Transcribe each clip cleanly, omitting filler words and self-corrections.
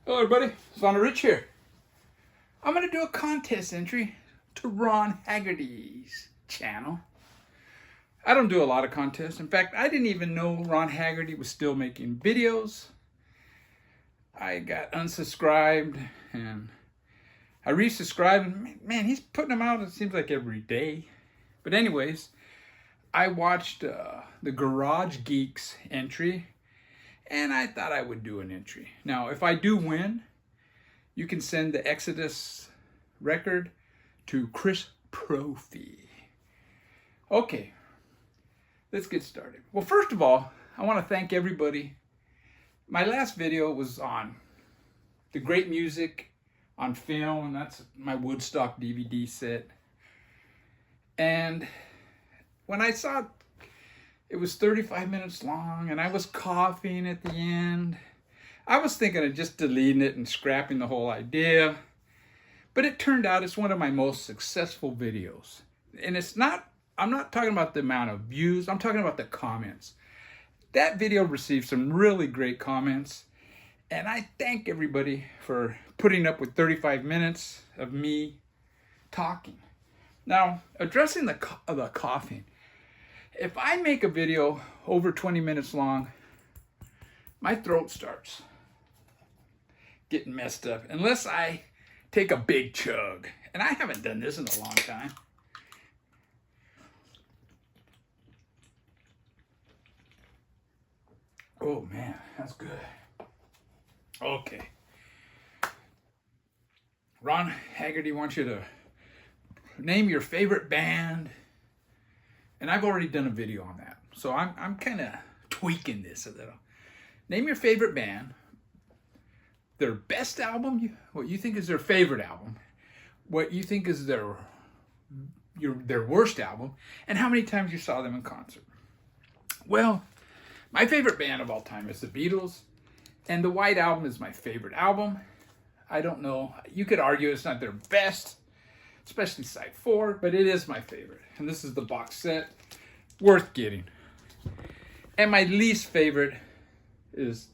Hello everybody, Son Rich here. I'm going to do a contest entry to Ron Haggerty's channel. I don't do a lot of contests. In fact, I didn't even know Ron Haggerty was still making videos. I got unsubscribed and I resubscribed, and man, he's putting them out, it seems like every day. But anyways, I watched the Garage Geeks entry, and I thought I would do an entry. Now, if I do win, you can send the Exodus record to Chris Profi. Okay, let's get started. Well, first of all, I want to thank everybody. My last video was on the great music on film, and that's my Woodstock DVD set. And when I saw it was 35 minutes long, and I was coughing at the end, I was thinking of just deleting it and scrapping the whole idea. But it turned out it's one of my most successful videos. And I'm not talking about the amount of views, I'm talking about the comments. That video received some really great comments, and I thank everybody for putting up with 35 minutes of me talking. Now, addressing the coughing. If I make a video over 20 minutes long, my throat starts getting messed up unless I take a big chug. And I haven't done this in a long time. Oh man, that's good. Okay. Ron Haggerty wants you to name your favorite band. And I've already done a video on that. So I'm kind of tweaking this a little. Name your favorite band, their best album, what you think is their favorite album, what you think is their worst album, and how many times you saw them in concert. Well, my favorite band of all time is the Beatles, and the White Album is my favorite album. I don't know, you could argue it's not their best, especially side 4, but it is my favorite. And this is the box set, worth getting. And my least favorite is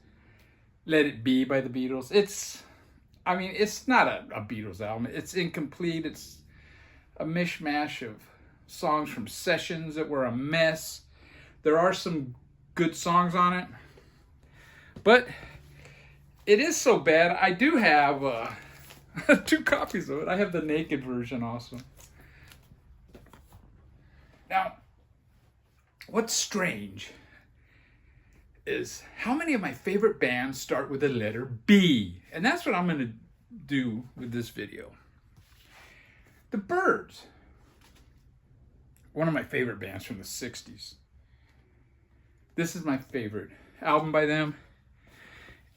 Let It Be by the Beatles. It's not a Beatles album. It's incomplete. It's a mishmash of songs from sessions that were a mess. There are some good songs on it, but it is so bad. I do have 2 copies of it. I have the naked version also. Now, what's strange is how many of my favorite bands start with the letter B. And that's what I'm going to do with this video. The Byrds, one of my favorite bands from the 60s. This is my favorite album by them.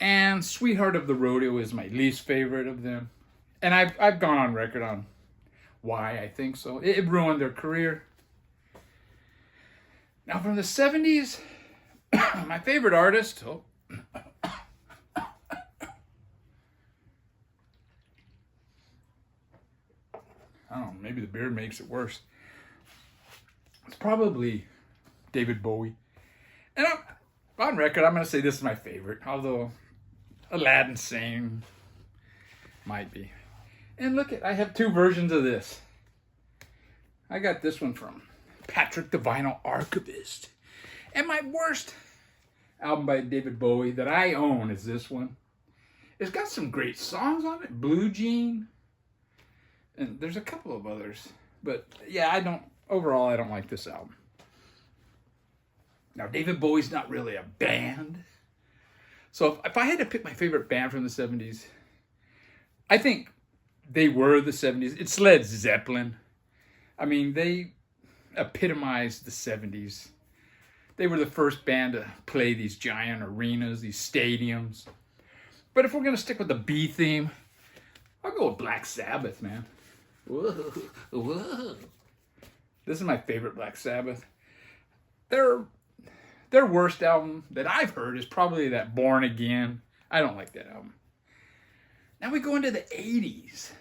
And Sweetheart of the Rodeo is my least favorite of them. And I've gone on record on why I think so. It ruined their career. Now from the 70s, my favorite artist, I don't know, maybe the beer makes it worse. It's probably David Bowie. And on record, I'm going to say this is my favorite, although Aladdin Sane might be. And look, I have 2 versions of this. I got this one from Patrick the Vinyl Archivist. And my worst album by David Bowie that I own is this one. It's got some great songs on it. Blue Jean. And there's a couple of others. But yeah, overall, I don't like this album. Now, David Bowie's not really a band. So if I had to pick my favorite band from the 70s, I think they were the 70s. It's Led Zeppelin. I mean, they epitomized the 70s. They were the first band to play these giant arenas, these stadiums. But if we're going to stick with the B theme, I'll go with Black Sabbath, man. Whoa, whoa. This is my favorite Black Sabbath. Their worst album that I've heard is probably that Born Again. I don't like that album. Now we go into the 80s.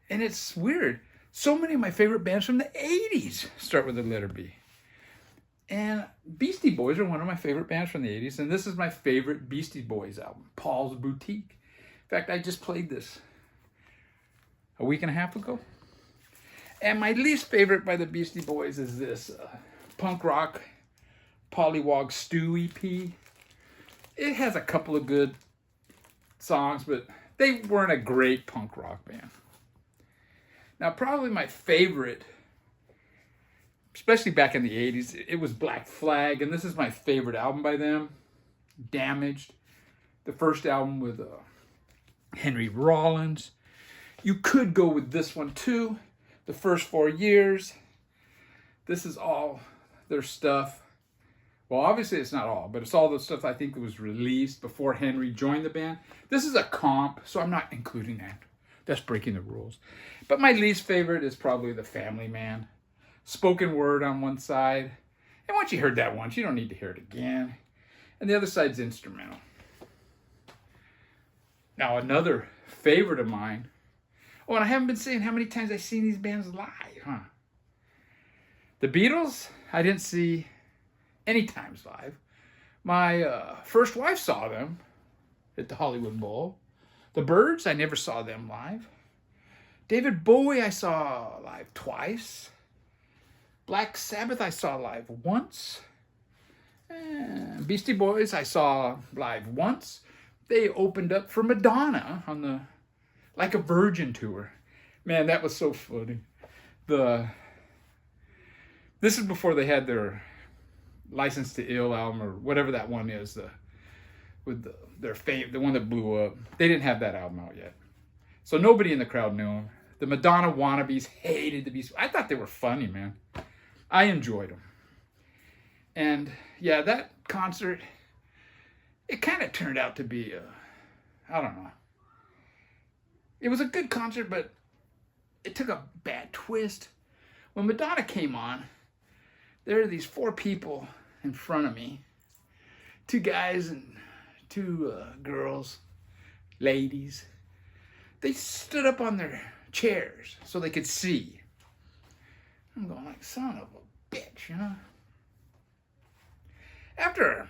And it's weird. So many of my favorite bands from the 80s start with the letter B. And Beastie Boys are one of my favorite bands from the 80s, and this is my favorite Beastie Boys album, Paul's Boutique. In fact, I just played this a week and a half ago. And my least favorite by the Beastie Boys is this punk rock Pollywog Stew EP. It has a couple of good songs, but they weren't a great punk rock band. Now, probably my favorite, especially back in the 80s, it was Black Flag, and this is my favorite album by them, Damaged. The first album with Henry Rollins. You could go with this one too, The First 4 Years. This is all their stuff. Well, obviously it's not all, but it's all the stuff I think that was released before Henry joined the band. This is a comp, so I'm not including that. That's breaking the rules. But my least favorite is probably The Family Man. Spoken word on one side. And once you heard that once, you don't need to hear it again. And the other side's instrumental. Now, another favorite of mine. Oh, and I haven't been saying how many times I've seen these bands live, huh? The Beatles, I didn't see any times live. My first wife saw them at the Hollywood Bowl. The Byrds, I never saw them live. David Bowie, I saw live twice. Black Sabbath, I saw live once. And Beastie Boys, I saw live once. They opened up for Madonna on the Like a Virgin tour. Man, that was so funny. This is before they had their License to Ill album or whatever that one is, their fame, the one that blew up. They didn't have that album out yet. So nobody in the crowd knew them. The Madonna wannabes hated the Beastie Boys. I thought they were funny, man. I enjoyed them. And yeah, that concert, it kind of turned out to be I don't know. It was a good concert, but it took a bad twist. When Madonna came on, there are these 4 people in front of me. 2 guys and 2 girls, ladies. They stood up on their chairs so they could see. I'm going like, son of a bitch, you know? After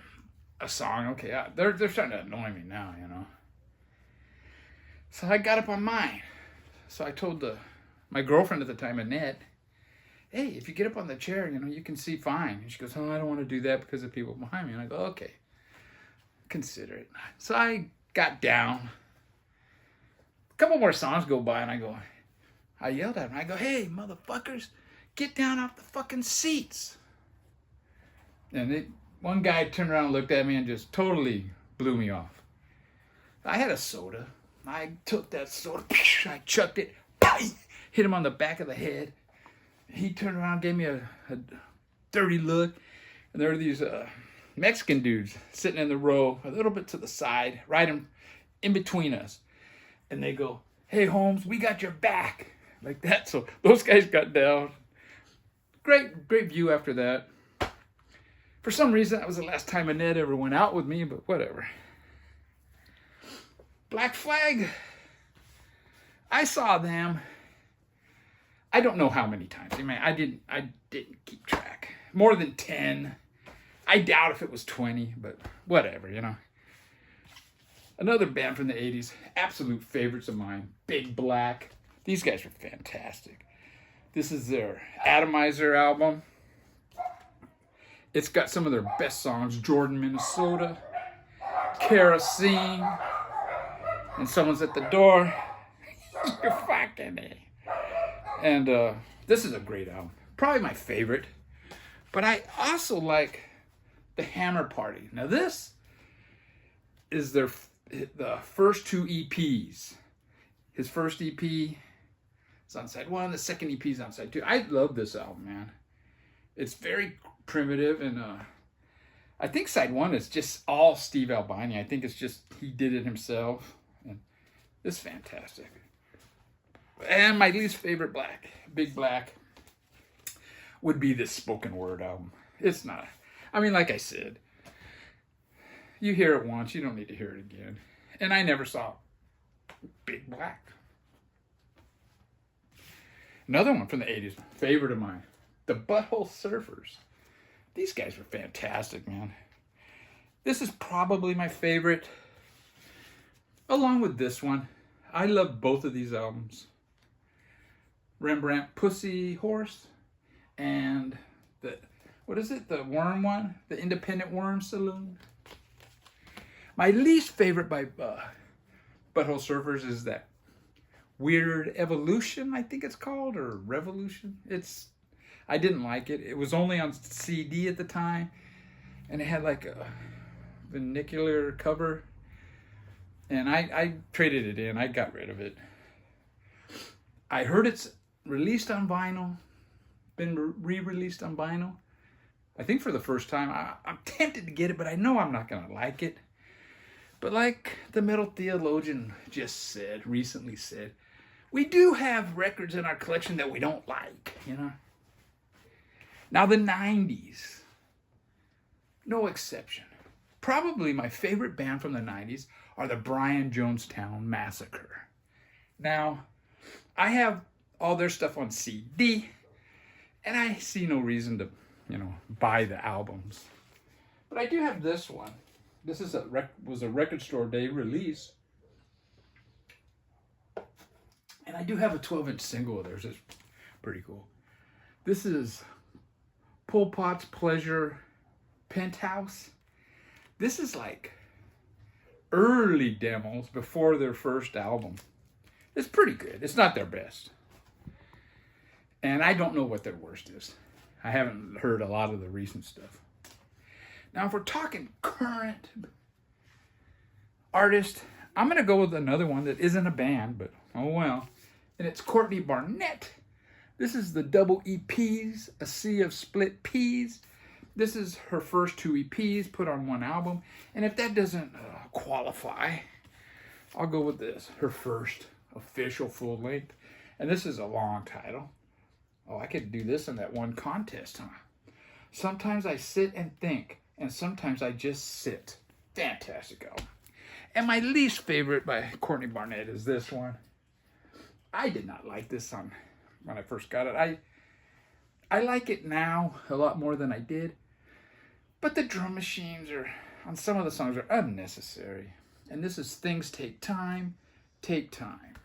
a song, okay, they're starting to annoy me now, you know? So I got up on mine. So I told my girlfriend at the time, Annette, hey, if you get up on the chair, you know, you can see fine. And she goes, oh, I don't want to do that because of people behind me. And I go, okay, consider it. So I got down. A couple more songs go by and I yelled at them. I go, hey, motherfuckers, get down off the fucking seats. And one guy turned around and looked at me and just totally blew me off. I had a soda. I took that soda, I chucked it, hit him on the back of the head. He turned around, gave me a dirty look, and there were these Mexican dudes sitting in the row, a little bit to the side, right in between us. And they go, hey, Holmes, we got your back. Like that. So those guys got down. Great view after that. For some reason, that was the last time Annette ever went out with me, but whatever. Black Flag, I saw them. I don't know how many times. I mean, I didn't keep track. More than 10. I doubt if it was 20, but whatever, you know. Another band from the 80s, absolute favorites of mine, Big Black. These guys are fantastic. This is their Atomizer album. It's got some of their best songs, Jordan, Minnesota, Kerosene, and Someone's at the Door. You're fucking A. And this is a great album. Probably my favorite. But I also like the Hammer Party. Now this is the first 2 EPs. His first EP is on side 1. The second EP is on side 2. I love this album, man. It's very primitive. And I think side 1 is just all Steve Albini. I think it's just he did it himself. And it's fantastic. And my least favorite Big Black, would be this spoken word album. It's not. I mean, like I said, you hear it once, you don't need to hear it again. And I never saw Big Black. Another one from the 80s, favorite of mine, the Butthole Surfers. These guys were fantastic, man. This is probably my favorite, along with this one. I love both of these albums. Rembrandt Pussy Horse and the, what is it? The Worm one? The Independent Worm Saloon. My least favorite by Butthole Surfers is that Weird Evolution, I think it's called, or Revolution. I didn't like it. It was only on CD at the time, and it had like a vernacular cover, and I traded it in. I got rid of it. I heard it's released on vinyl, been re-released on vinyl, I think for the first time. I'm tempted to get it, but I know I'm not gonna like it. But like the metal theologian just recently said, we do have records in our collection that we don't like, you know. Now the 90s, no exception. Probably my favorite band from the 90s are the Brian Jonestown Massacre. Now, I have all their stuff on CD, and I see no reason to, you know, buy the albums. But I do have this one. This is was a Record Store Day release. And I do have a 12-inch single of theirs. It's pretty cool. This is Pol Pot's Pleasure Penthouse. This is like early demos before their first album. It's pretty good. It's not their best. And I don't know what their worst is. I haven't heard a lot of the recent stuff. Now, if we're talking current artist, I'm going to go with another one that isn't a band, but oh well. And it's Courtney Barnett. This is the double EPs, A Sea of Split Peas. This is her first 2 EPs put on one album. And if that doesn't qualify, I'll go with this, her first official full length. And this is a long title. Oh, I could do this in that one contest, huh? Sometimes I sit and think, and sometimes I just sit. Fantastic album. And my least favorite by Courtney Barnett is this one. I did not like this song when I first got it. I like it now a lot more than I did. But the drum machines on some of the songs are unnecessary. And this is Things Take Time, Take Time.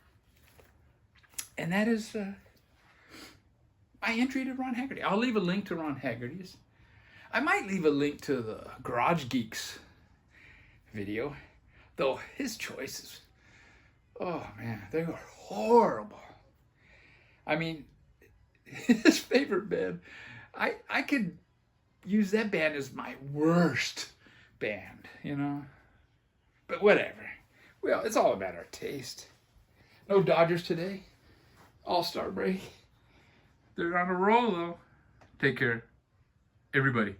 And that is my entry to Ron Haggerty. I'll leave a link to Ron Haggerty's. I might leave a link to the Garage Geeks video, though his choices, oh man, they were horrible. I mean, his favorite band, I could use that band as my worst band, you know? But whatever. Well, it's all about our taste. No Dodgers today. All-Star break. They're on a roll, though. Take care, everybody.